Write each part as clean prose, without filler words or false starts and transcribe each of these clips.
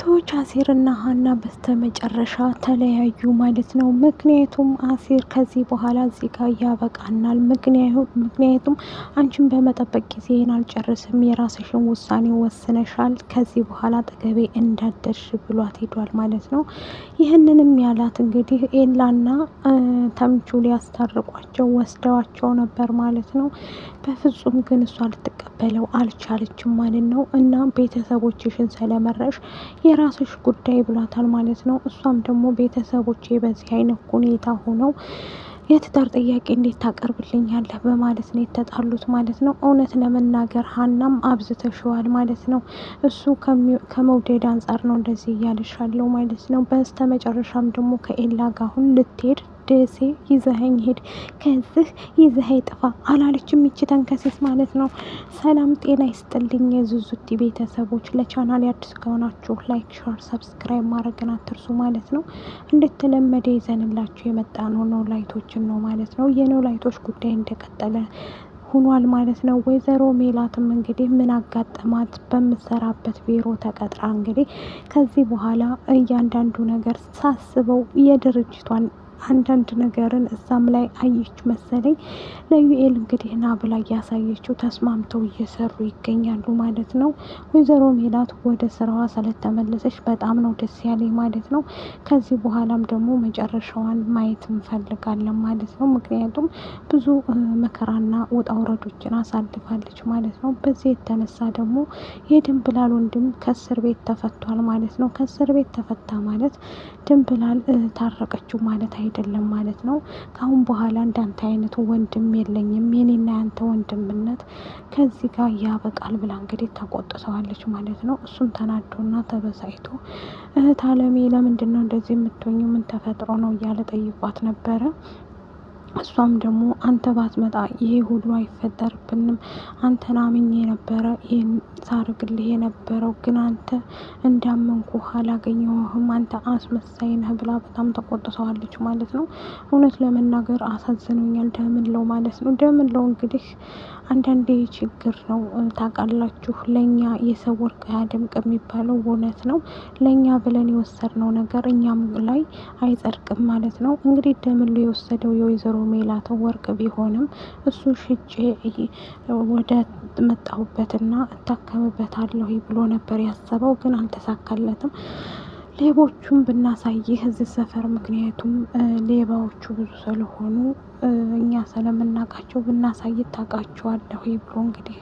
ላይቶች አሲርና ሀና በስተመጨረሻ ተለያዩ ማለት ነው። ምክንያቱም አሲር ከዚህ በኋላ እዚህ ጋር ያበቃናል፣ ምክንያቱም አንቺን በመጠበቅ ጊዜን አልጨርስም፣ የራስሽን ውሳኔ ወስነሻል፣ ከዚህ በኋላ አጠገቤ እንዳደርሽ ብሏት ሄዷል ማለት ነው። ይህንንም ያላት እንግዲህ ኤላና ተምቹ ሊያስታርቋቸው ወስደዋቸው ነበር ማለት ነው። በፍጹም ግን እሷ ልትቀበለው አልቻለችም ማለት ነው። እና ቤተሰቦችሽን ስለመረሽ የራስሽ ጉዳይ ብሏታል ማለት ነው። እሷም ደግሞ ቤተሰቦቼ በዚህ አይነት ሁኔታ ሆነው የትዳር ጥያቄ እንዴት ታቀርብልኛለህ በማለት ነው የተጣሉት ማለት ነው። እውነት ለመናገር ሀናም አብዝተሽዋል ማለት ነው። እሱ ከመውደድ አንጻር ነው እንደዚህ እያልሻለው ማለት ነው። በስተ መጨረሻም ደግሞ ከኤላ ጋር አሁን ልትሄድ ደሴ ይዘኸኝ ሄድ፣ ከዚህ ይዘኸኝ ጥፋ አላለችም ይቺ ተንከሴስ ማለት ነው። ሰላም ጤና ይስጥልኝ የዙዙቲ ቤተሰቦች፣ ለቻናል አዲስ ከሆናችሁ ላይክ፣ ሼር፣ ሰብስክራይብ ማድረግን አትርሱ ማለት ነው። እንደተለመደ ይዘንላችሁ የመጣ ነው ላይቶችን ነው ማለት ነው። የኖላይቶች ጉዳይ እንደቀጠለ ሆኗል ማለት ነው። ወይዘሮ ሜላትም እንግዲህ ምን አጋጠማት በምትሰራበት ቢሮ ተቀጥራ እንግዲህ ከዚህ በኋላ እያንዳንዱ ነገር ሳስበው የድርጅቷን አንዳንድ ነገርን እዛም ላይ አየች መሰለኝ። ለዩኤል እንግዲህ ና ብላ እያሳየችው ተስማምተው እየሰሩ ይገኛሉ ማለት ነው። ወይዘሮ ሜላት ወደ ስራዋ ስለተመለሰች በጣም ነው ደስ ያለኝ ማለት ነው። ከዚህ በኋላም ደግሞ መጨረሻዋን ማየት እንፈልጋለን ማለት ነው። ምክንያቱም ብዙ መከራና ውጣ ውረዶችን አሳልፋለች ማለት ነው። በዚህ የተነሳ ደግሞ የድንብላል ወንድም ከእስር ቤት ተፈቷል ማለት ነው። ከእስር ቤት ተፈታ ማለት ድንብላል ታረቀችው ማለት አይደለም ማለት ነው። ከአሁን በኋላ እንዳንተ አይነቱ ወንድም የለኝም፣ የኔና ያንተ ወንድምነት ከዚህ ጋር ያበቃል ብላ እንግዲህ ተቆጥተዋለች ማለት ነው። እሱም ተናዶና ተበሳይቶ እህት አለሜ ለምንድን ነው እንደዚህ የምትሆኙ? ምን ተፈጥሮ ነው እያለ ጠይቋት ነበረ። እሷም ደግሞ አንተ ባትመጣ ይሄ ሁሉ አይፈጠርብንም፣ አንተን አምኜ ነበረ ይህን ሳርግልህ የነበረው፣ ግን አንተ እንዳመንኩ አላገኘሁህም፣ አንተ አስመሳይ ነህ ብላ በጣም ተቆጥተዋለች ማለት ነው። እውነት ለመናገር አሳዝኖኛል ደምለው ማለት ነው። ደምለው እንግዲህ አንዳንዴ ችግር ነው ታውቃላችሁ። ለእኛ የሰው ወርቅ አያደምቅ የሚባለው እውነት ነው። ለእኛ ብለን የወሰድነው ነገር እኛም ላይ አይጸድቅም ማለት ነው። እንግዲህ ደምለው የወሰደው የወይዘሮ ሜላት ወርቅ ቢሆንም እሱ ሽጬ ወደ መጣሁበትና እታከምበታለሁ ብሎ ነበር ያሰበው፣ ግን አልተሳካለትም። ሌቦቹን ብናሳይህ እዚህ ሰፈር፣ ምክንያቱም ሌባዎቹ ብዙ ስለሆኑ እኛ ስለምናውቃቸው ብናሳይ ታውቃቸዋለሁ ብሎ እንግዲህ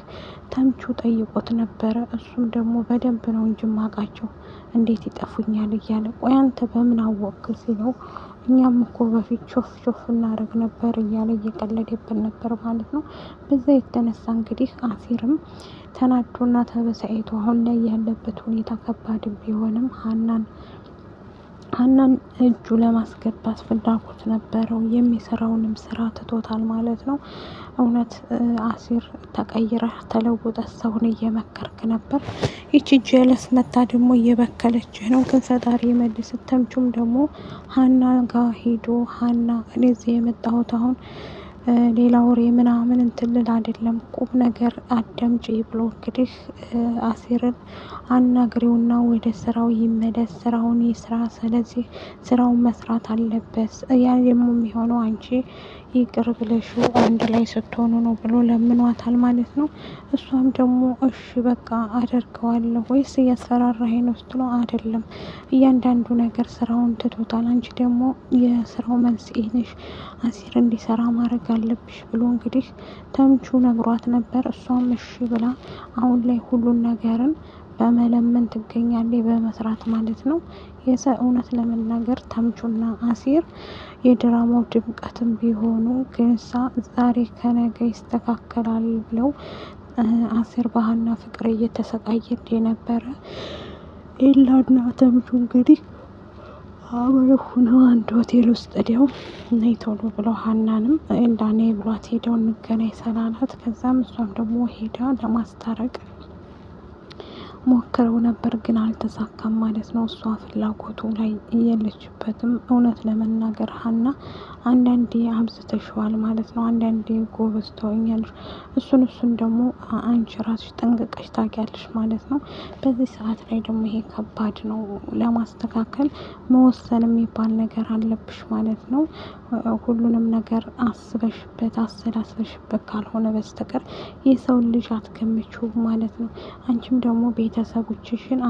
ተምቹ ጠይቆት ነበረ። እሱም ደግሞ በደንብ ነው እንጂ ማውቃቸው እንዴት ይጠፉኛል እያለ፣ ቆይ አንተ በምን አወቅ ሲለው እኛም እኮ በፊት ሾፍ ሾፍ እናደርግ ነበር እያለ እየቀለደብን ነበር ማለት ነው። በዛ የተነሳ እንግዲህ አሲርም ተናዶና ተበሳይቶ አሁን ላይ ያለበት ሁኔታ ከባድ ቢሆንም ሀናን እጁ ለማስገባት ፍላጎት ነበረው። የሚሰራውንም ስራ ትቶታል ማለት ነው። እውነት አሲር ተቀይረህ ተለውጠ ሰውን እየመከርክ ነበር። ይቺ ጀለስ መታ ደግሞ እየበከለችህ ነው፣ ግን ፈጣሪ መልስ። ተምቹም ደግሞ ሀና ጋር ሄዶ ሀና እኔ እዚህ የመጣሁት አሁን ሌላ ወሬ ምናምን እንትልል አይደለም፣ ቁም ነገር አዳምጪ ብሎ እንግዲህ አሲርን አናግሬውና ወደ ስራው ይመለስ፣ ስራውን ይስራ፣ ስለዚህ ስራውን መስራት አለበት፣ ያ ደግሞ የሚሆነው አንቺ ይቅር ብለሹ አንድ ላይ ስትሆኑ ነው ብሎ ለምኗታል ማለት ነው። እሷም ደግሞ እሺ በቃ አደርገዋለሁ፣ ወይስ እያስፈራራኸኝ ነው ስትለው አይደለም፣ እያንዳንዱ ነገር ስራውን ትቶታል፣ አንቺ ደግሞ የስራው መንስኤ ነሽ፣ አሲር እንዲሰራ ማድረግ አለብሽ ብሎ እንግዲህ ተምቹ ነግሯት ነበር። እሷም እሺ ብላ አሁን ላይ ሁሉን ነገርን በመለመን ትገኛለች፣ በመስራት ማለት ነው። እውነት ለመናገር ተምቹና አሲር የድራማው ድምቀትም ቢሆኑ ግንሳ ዛሬ ከነገ ይስተካከላል ብለው አሲር ባህና ፍቅር እየተሰቃየ የነበረ ኤላና ተምቹ እንግዲህ አብረው ሆነው አንድ ሆቴል ውስጥ ሄደው ነይ ቶሎ ብለው ሀናንም እንዳኔ ብሏት ሄደው እንገናኝ ሰላላት። ከዛም እሷም ደግሞ ሄዳ ለማስታረቅ ሞክረው ነበር ግን አልተሳካም ማለት ነው። እሷ ፍላጎቱ ላይ የለችበትም። እውነት ለመናገር ሀና አንዳንዴ አብዝተሽዋል ማለት ነው። አንዳንዴ ጎበዝ ትሆኛለሽ። እሱን ደግሞ አንቺ ራስሽ ጠንቅቀሽ ታውቂያለሽ ማለት ነው። በዚህ ሰዓት ላይ ደግሞ ይሄ ከባድ ነው። ለማስተካከል መወሰን የሚባል ነገር አለብሽ ማለት ነው። ሁሉንም ነገር አስበሽበት አሰላስበሽበት ካልሆነ በስተቀር የሰውን ልጅ አትገምቹ ማለት ነው። አንቺም ደግሞ ቤተሰቦችሽን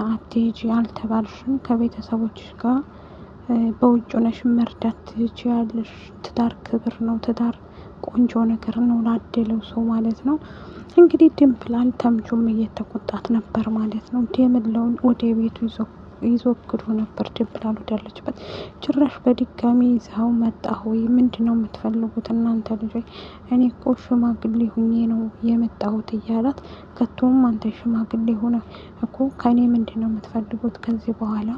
አትሄጂ አልተባልሽም። ከቤተሰቦችሽ ጋር በውጭ ሆነሽ መርዳት ትችያለሽ። ትዳር ክብር ነው። ትዳር ቆንጆ ነገር ነው ላደለው ሰው ማለት ነው። እንግዲህ ድንብላል ተምቹም እየተቆጣት ነበር ማለት ነው። ደምለውን ወደ ቤቱ ይዞክዱ ነበር። ድንብላል ወዳለችበት ጭራሽ በድጋሚ ይዘው መጣ። ሆይ ምንድነው የምትፈልጉት እናንተ ልጆች? እኔ እኮ ሽማግሌ ሁኜ ነው የመጣሁት እያላት፣ ከቶም አንተ ሽማግሌ ሆነ እኮ ከኔ ምንድነው የምትፈልጉት? ከዚህ በኋላ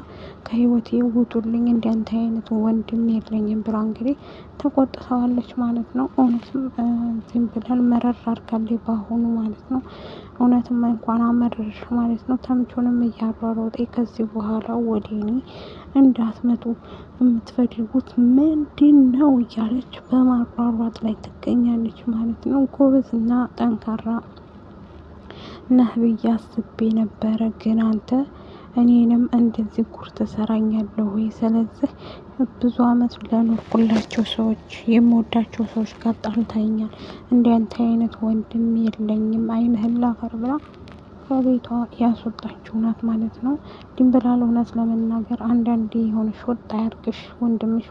ከህይወቴ ውጡልኝ፣ እንዲያንተ አይነት ወንድም የለኝም ብላ እንግዲህ ተቆጥተዋለች ማለት ነው። እውነትም ዝም ብላል መረር አድርጋለች በአሁኑ ማለት ነው። እውነትም እንኳን አመረርሽ ማለት ነው። ተምቹንም እያሯሯጠ ከዚህ በኋላ ወደ እኔ እንዳትመጡ የምትፈልጉት ምንድን ነው እያለች በማሯሯጥ ላይ ትገኛለች ማለት ነው። ጎበዝና ጠንካራ ነህ ብዬ አስቤ ነበረ፣ ግን አንተ እኔንም እንደዚህ ጉር ትሰራኛለህ ወይ? ስለዚህ ብዙ አመት ለኖርኩላቸው ሰዎች የምወዳቸው ሰዎች ጋር ጣልታኛል። እንዲያንተ አይነት ወንድም የለኝም፣ አይንህን ላፈር ብላ ከቤቷ ያስወጣችው ናት ማለት ነው። ድንብላል እውነት ለመናገር አንዳንዴ የሆነሽ ወጣ ያርግሽ፣ ወንድምሽ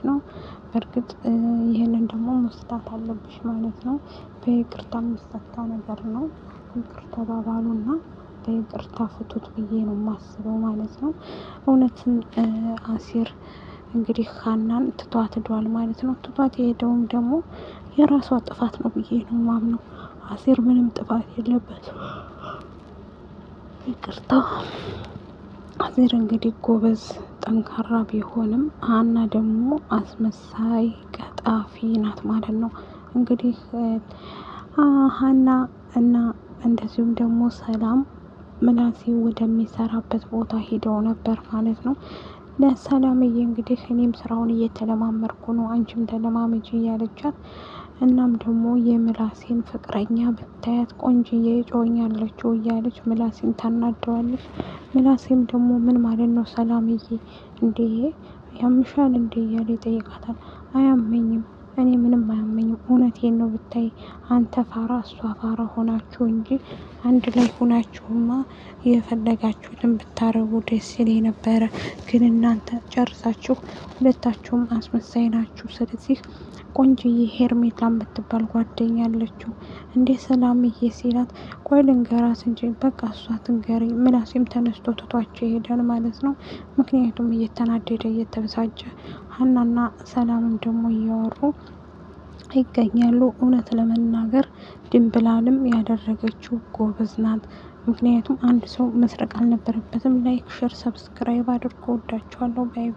ነው። በእርግጥ ይህንን ደግሞ መስጣት አለብሽ ማለት ነው። በይቅርታ የሚፈታ ነገር ነው። ይቅር ተባባሉና በይቅርታ ፍቱት ብዬ ነው የማስበው ማለት ነው። እውነትን አሲር እንግዲህ ሀናን ትቷት ሄዷል ማለት ነው። ትቷት የሄደውም ደግሞ የራሷ ጥፋት ነው ብዬ ነው ማምነው። አሲር ምንም ጥፋት የለበትም። ይቅርታ። አሲር እንግዲህ ጎበዝ ጠንካራ ቢሆንም ሀና ደግሞ አስመሳይ ቀጣፊ ናት ማለት ነው። እንግዲህ ሀና እና እንደዚሁም ደግሞ ሰላም ምላሴ ወደሚሰራበት ቦታ ሄደው ነበር ማለት ነው። ለሰላምዬ እንግዲህ እኔም ስራውን እየተለማመርኩ ነው፣ አንቺም ተለማመጂ እያለቻት፣ እናም ደግሞ የምላሴን ፍቅረኛ ብታያት ቆንጅዬ ጮኛለችው እያለች ምላሴን ታናደዋለች። ምላሴም ደግሞ ምን ማለት ነው ሰላምዬ እንዴ ያምሻል እንዴ እያለ ይጠይቃታል። አያመኝም፣ እኔ ምንም አያመኝም፣ እውነቴን ነው ብታይ አንተ ፋራ እሷ ፋራ ሆናችሁ እንጂ አንድ ላይ ሆናችሁማ የፈለጋችሁትን ብታረጉ ደስ ይለኝ ነበረ። ግን እናንተ ጨርሳችሁ ሁለታችሁም አስመሳይ ናችሁ። ስለዚህ ቆንጅዬ ሄርሜላ የምትባል ጓደኛ አለችው እንዴ ሰላምዬ ሲላት፣ ቆይ ልንገራት እንጂ በቃ እሷ ትንገረኝ። ምላሴም ተነስቶ ትቷቸው ይሄዳል ማለት ነው። ምክንያቱም እየተናደደ እየተበሳጨ፣ ሀናና ሰላምም ደግሞ እያወሩ ይገኛሉ። እውነት ለመናገር ድንብላልም ያደረገችው ጎበዝ ናት። ምክንያቱም አንድ ሰው መስረቅ አልነበረበትም። ላይክ፣ ሸር፣ ሰብስክራይብ አድርጎ ወዳችኋለሁ። ባይ